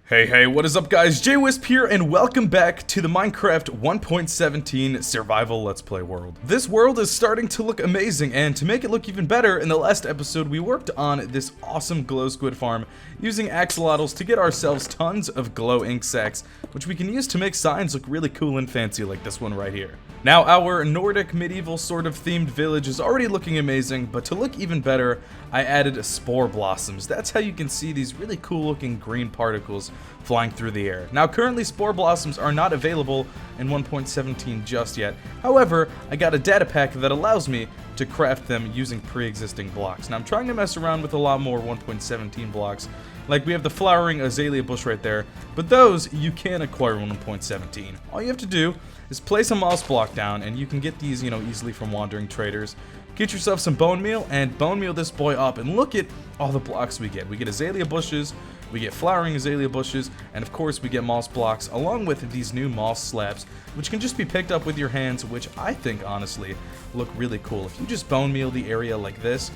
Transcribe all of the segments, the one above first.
Hey, what is up guys? JWhisp here and welcome back to the Minecraft 1.17 Survival Let's Play world. This world is starting to look amazing, and to make it look even better, in the last episode we worked on this awesome glow squid farm using axolotls to get ourselves tons of glow ink sacks, which we can use to make signs look really cool and fancy like this one right here. Now our Nordic medieval sort of themed village is already looking amazing, but to look even better, I added spore blossoms. That's how you can see these really cool looking green particles flying through the air. Now currently spore blossoms are not available in 1.17 just yet. However, I got a data pack that allows me to craft them using pre-existing blocks. Now I'm trying to mess around with a lot more 1.17 blocks. Like we have the flowering azalea bush right there, but those you can acquire in 1.17. All you have to do is place a moss block down, and you can get these, easily from wandering traders. Get yourself some bone meal and bone meal this boy up, and look at all the blocks we get. We get azalea bushes, we get flowering azalea bushes, and of course we get moss blocks along with these new moss slabs, which can just be picked up with your hands, which I think honestly look really cool. If you just bone meal the area like this,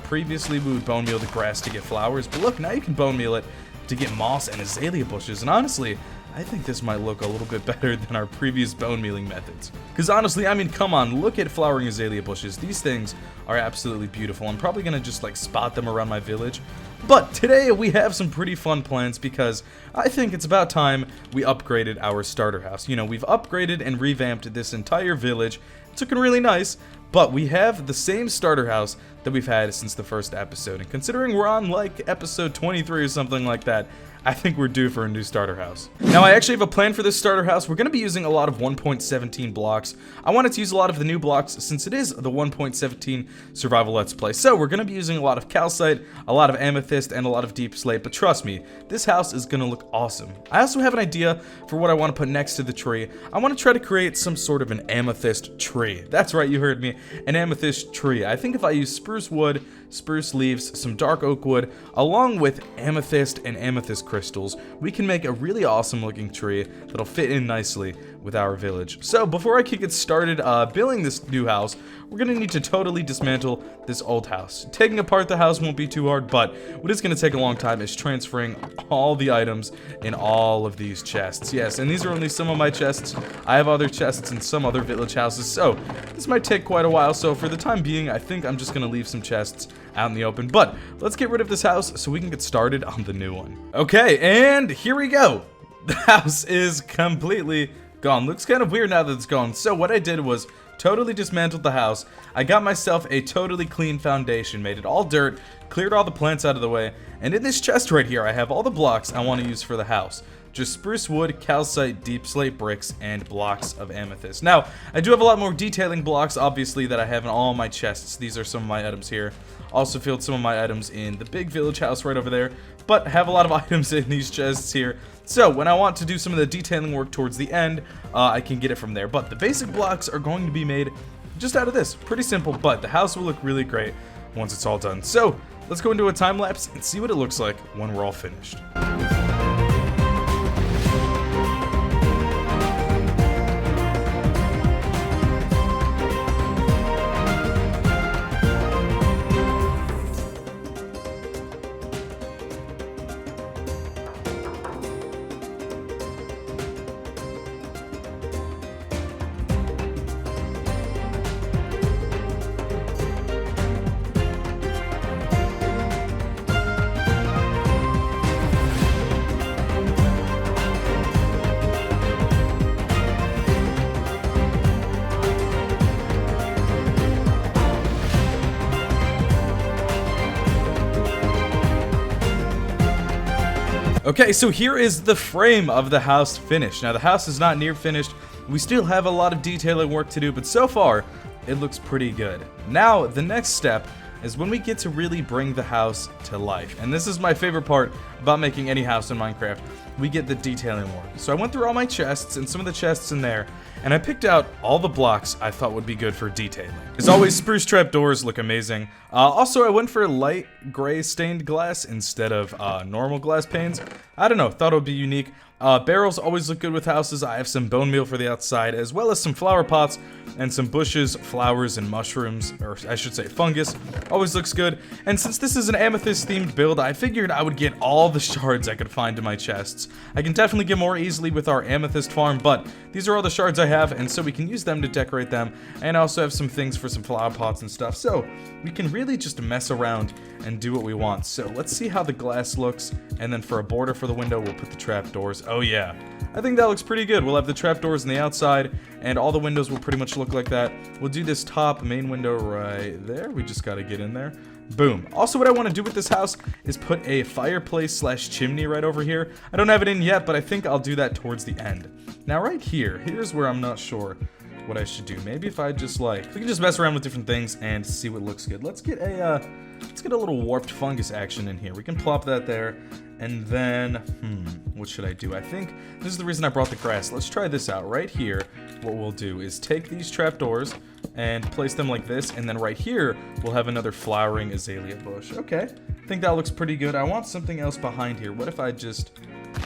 previously we would bone meal the grass to get flowers, but look, now you can bone meal it to get moss and azalea bushes, and honestly, I think this might look a little bit better than our previous bone mealing methods. Because honestly, come on, look at flowering azalea bushes. These things are absolutely beautiful. I'm probably going to just spot them around my village. But today we have some pretty fun plans because I think it's about time we upgraded our starter house. We've upgraded and revamped this entire village. It's looking really nice, but we have the same starter house that we've had since the first episode. And considering we're on episode 23 or something like that, I think we're due for a new starter house. Now I actually have a plan for this starter house. We're going to be using a lot of 1.17 blocks. I wanted to use a lot of the new blocks since it is the 1.17 survival let's play. So we're going to be using a lot of calcite, a lot of amethyst, and a lot of deep slate. But trust me, this house is going to look awesome. I also have an idea for what I want to put next to the tree. I want to try to create some sort of an amethyst tree. That's right, you heard me. An amethyst tree. I think if I use spruce wood, spruce leaves, some dark oak wood, along with amethyst and amethyst crystals, we can make a really awesome looking tree that'll fit in nicely with our village. So before I can get started building this new house, we're gonna need to totally dismantle this old house. Taking apart the house won't be too hard, but what is gonna take a long time is transferring all the items in all of these chests. Yes, and these are only some of my chests. I have other chests in some other village houses, so this might take quite a while. So for the time being, I think I'm just gonna leave some chests out in the open, but let's get rid of this house so we can get started on the new one. Okay, and here we go. The house is completely gone. Looks kind of weird now that it's gone. So what I did was totally dismantled the house. I got myself a totally clean foundation, made it all dirt, cleared all the plants out of the way, and in this chest right here I have all the blocks I want to use for the house. Just spruce wood, calcite, deep slate bricks, and blocks of amethyst. Now, I do have a lot more detailing blocks, obviously, that I have in all my chests. These are some of my items here. Also filled some of my items in the big village house right over there, but have a lot of items in these chests here. So, when I want to do some of the detailing work towards the end, I can get it from there. But the basic blocks are going to be made just out of this. Pretty simple, but the house will look really great once it's all done. So, let's go into a time lapse and see what it looks like when we're all finished. Okay, so here is the frame of the house finished. Now, the house is not near finished. We still have a lot of detailing work to do, but so far, it looks pretty good. Now, the next step is when we get to really bring the house to life. And this is my favorite part about making any house in Minecraft. We get the detailing work. So I went through all my chests, and some of the chests in there and I picked out all the blocks I thought would be good for detailing. As always, spruce trapdoors look amazing. Also, I went for light gray stained glass instead of normal glass panes. I don't know, thought it would be unique. Barrels always look good with houses. I have some bone meal for the outside, as well as some flower pots and some bushes, flowers, and mushrooms, or I should say fungus. Always looks good. And since this is an amethyst themed build, I figured I would get all the shards I could find in my chests. I can definitely get more easily with our amethyst farm, but these are all the shards I have, and so we can use them to decorate them. And I also have some things for some flower pots and stuff, so we can really just mess around and do what we want. So let's see how the glass looks, and then for a border for the window, we'll put the trapdoors. Oh yeah, I think that looks pretty good. We'll have the trapdoors on the outside, and all the windows will pretty much look like that. We'll do this top main window right there. We just gotta get in there. Boom. Also, what I want to do with this house is put a fireplace slash chimney right over here. I don't have it in yet, but I think I'll do that towards the end. Now right here's where I'm not sure what I should do. Maybe if I just we can just mess around with different things and see what looks good. Let's get a little warped fungus action in here. We can plop that there, and then, what should I do? I think this is the reason I brought the grass. Let's try this out. Right here, what we'll do is take these trapdoors and place them like this, and then right here, we'll have another flowering azalea bush. Okay, I think that looks pretty good. I want something else behind here. What if I just,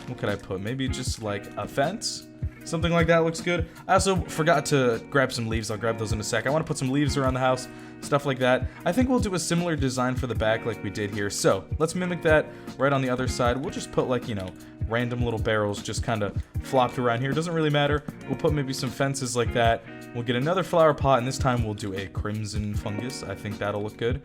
what could I put? Maybe just like a fence? Something like that looks good. I also forgot to grab some leaves. I'll grab those in a sec. I want to put some leaves around the house, stuff like that. I think we'll do a similar design for the back like we did here. So let's mimic that right on the other side. We'll just put random little barrels just kind of flopped around here. Doesn't really matter. We'll put maybe some fences like that. We'll get another flower pot, and this time we'll do a crimson fungus. I think that'll look good.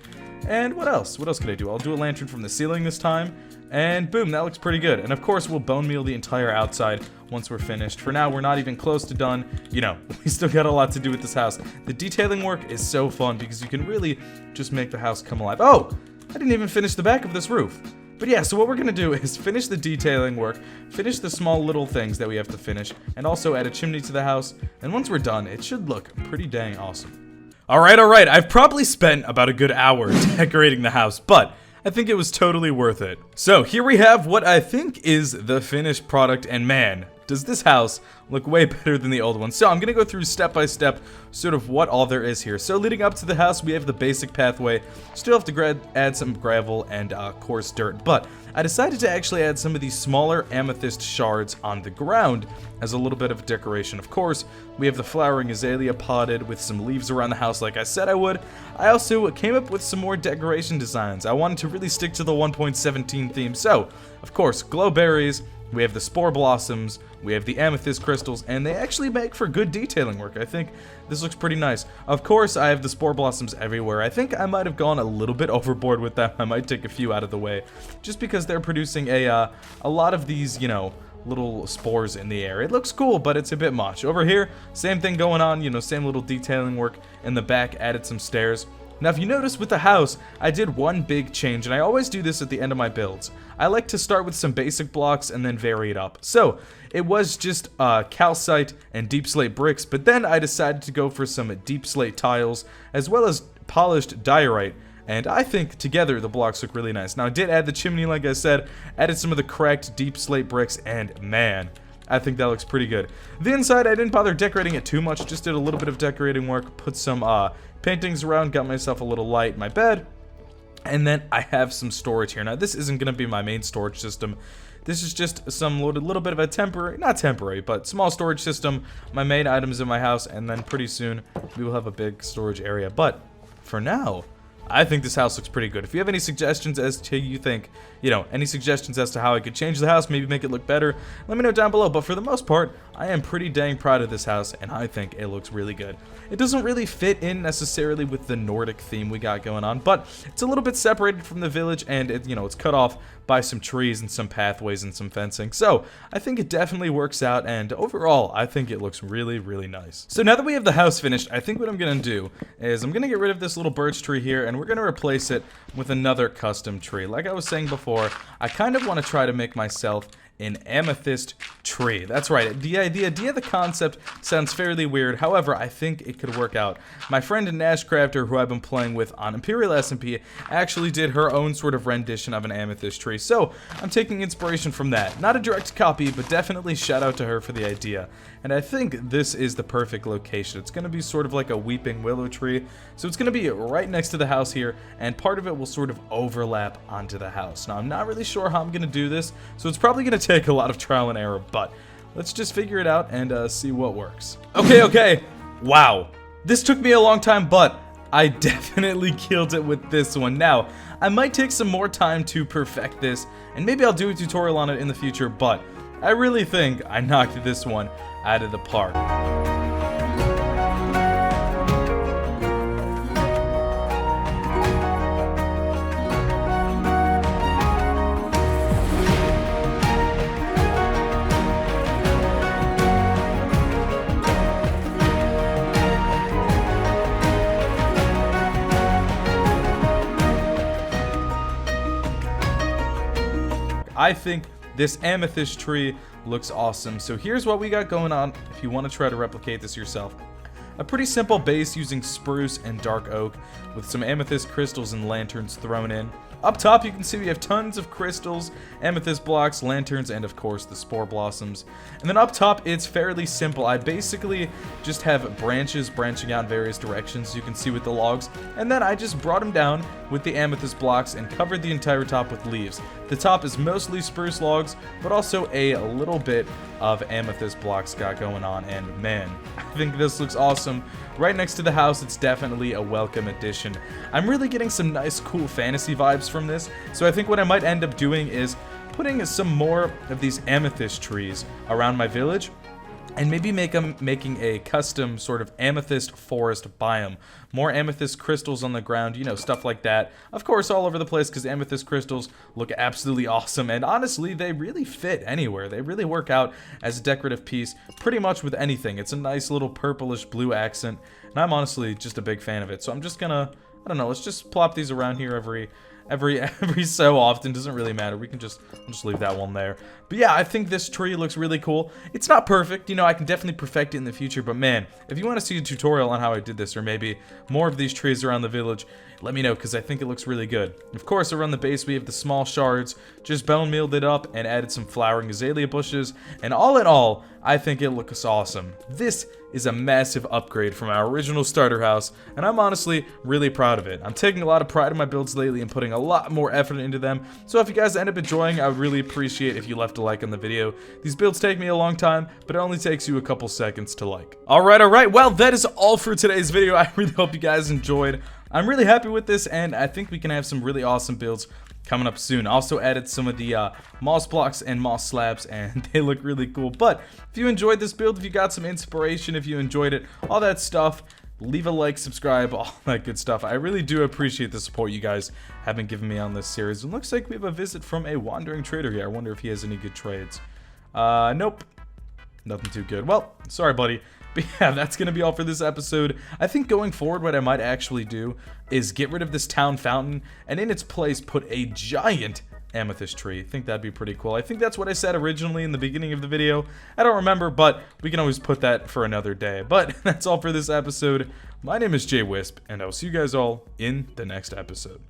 And what else? What else could I do? I'll do a lantern from the ceiling this time. And boom, that looks pretty good. And of course, we'll bone meal the entire outside once we're finished. For now, we're not even close to done. We still got a lot to do with this house. The detailing work is so fun because you can really just make the house come alive. Oh, I didn't even finish the back of this roof. But yeah, so what we're gonna do is finish the detailing work, finish the small little things that we have to finish, and also add a chimney to the house. And once we're done, it should look pretty dang awesome. Alright, I've probably spent about a good hour decorating the house, but I think it was totally worth it. So here we have what I think is the finished product, and man, does this house look way better than the old one. So I'm gonna go through step by step sort of what all there is here. So leading up to the house, we have the basic pathway. Still have to add some gravel and coarse dirt, but I decided to actually add some of these smaller amethyst shards on the ground as a little bit of decoration. Of course, we have the flowering azalea potted with some leaves around the house like I said I would. I also came up with some more decoration designs. I wanted to really stick to the 1.17 theme. So, of course, glow berries, we have the spore blossoms, we have the amethyst crystals, and they actually make for good detailing work. I think this looks pretty nice. Of course, I have the spore blossoms everywhere. I think I might have gone a little bit overboard with them. I might take a few out of the way, just because they're producing a lot of these, little spores in the air. It looks cool, but it's a bit much. Over here, same thing going on, same little detailing work. In the back, added some stairs. Now, if you notice with the house, I did one big change, and I always do this at the end of my builds. I like to start with some basic blocks and then vary it up. So, it was just calcite and deep slate bricks, but then I decided to go for some deep slate tiles, as well as polished diorite. And I think together the blocks look really nice. Now, I did add the chimney, like I said, added some of the cracked deep slate bricks, and man, I think that looks pretty good. The inside, I didn't bother decorating it too much, just did a little bit of decorating work, put some paintings around, got myself a little light in my bed, and then I have some storage here. Now, this isn't going to be my main storage system. This is just some little bit of a temporary, not temporary, but small storage system, my main items in my house, and then pretty soon we will have a big storage area. But for now, I think this house looks pretty good. If you have any suggestions as to any suggestions as to how I could change the house, maybe make it look better, let me know down below. But for the most part, I am pretty dang proud of this house, and I think it looks really good. It doesn't really fit in necessarily with the Nordic theme we got going on, but it's a little bit separated from the village, and it's cut off by some trees and some pathways and some fencing. So I think it definitely works out, and overall, I think it looks really, really nice. So now that we have the house finished, I think what I'm gonna do is I'm gonna get rid of this little birch tree here, and we're gonna replace it with another custom tree. Like I was saying before, I kind of want to try to make myself an amethyst tree. That's right. The idea, the concept sounds fairly weird. However, I think it could work out. My friend Nashcrafter, who I've been playing with on Imperial SMP, actually did her own sort of rendition of an amethyst tree. So I'm taking inspiration from that. Not a direct copy, but definitely shout out to her for the idea. And I think this is the perfect location. It's going to be sort of like a weeping willow tree. So it's going to be right next to the house here, and part of it will sort of overlap onto the house. Now, I'm not really sure how I'm going to do this, so it's probably going to take a lot of trial and error, but let's just figure it out and see what works. Okay. Wow. This took me a long time, but I definitely killed it with this one. Now, I might take some more time to perfect this, and maybe I'll do a tutorial on it in the future, but I really think I knocked this one out of the park. I think this amethyst tree looks awesome. So here's what we got going on if you want to try to replicate this yourself. A pretty simple base using spruce and dark oak with some amethyst crystals and lanterns thrown in. Up top you can see we have tons of crystals, amethyst blocks, lanterns, and of course the spore blossoms. And then up top it's fairly simple. I basically just have branches branching out in various directions, you can see with the logs, and then I just brought them down with the amethyst blocks and covered the entire top with leaves. The top is mostly spruce logs, but also a little bit of amethyst blocks got going on, and man, I think this looks awesome. Right next to the house, it's definitely a welcome addition. I'm really getting some nice, cool fantasy vibes from this, so I think what I might end up doing is putting some more of these amethyst trees around my village, and maybe making a custom sort of amethyst forest biome. More amethyst crystals on the ground, you know, stuff like that. Of course, all over the place, because amethyst crystals look absolutely awesome, and honestly, they really fit anywhere. They really work out as a decorative piece pretty much with anything. It's a nice little purplish blue accent, and I'm honestly just a big fan of it. So I'm just gonna, I don't know, let's just plop these around here every so often. Doesn't really matter. We can just leave that one there. But yeah, I think this tree looks really cool. It's not perfect, you know, I can definitely perfect it in the future, but man, if you want to see a tutorial on how I did this, or maybe more of these trees around the village, let me know, because I think it looks really good. Of course, around the base we have the small shards, just bone mealed it up and added some flowering azalea bushes, and all in all, I think it looks awesome. This is a massive upgrade from our original starter house, and I'm honestly really proud of it. I'm taking a lot of pride in my builds lately and putting a lot more effort into them, so if you guys end up enjoying, I would really appreciate if you left a like on the video. These builds take me a long time, but it only takes you a couple seconds to like. Alright, well, that is all for today's video. I really hope you guys enjoyed. I'm really happy with this, and I think we can have some really awesome builds coming up soon. Also added some of the moss blocks and moss slabs, and they look really cool. But if you enjoyed this build, if you got some inspiration, if you enjoyed it, all that stuff, leave a like, subscribe, all that good stuff. I really do appreciate the support you guys have been giving me on this series. And looks like we have a visit from a wandering trader here. I wonder if he has any good trades. Nope. Nothing too good. Well, sorry, buddy. But yeah, that's going to be all for this episode. I think going forward, what I might actually do is get rid of this town fountain, and in its place, put a giant amethyst tree. I think that'd be pretty cool. I think that's what I said originally in the beginning of the video. I don't remember, but we can always put that for another day. But that's all for this episode. My name is JWhisp, and I'll see you guys all in the next episode.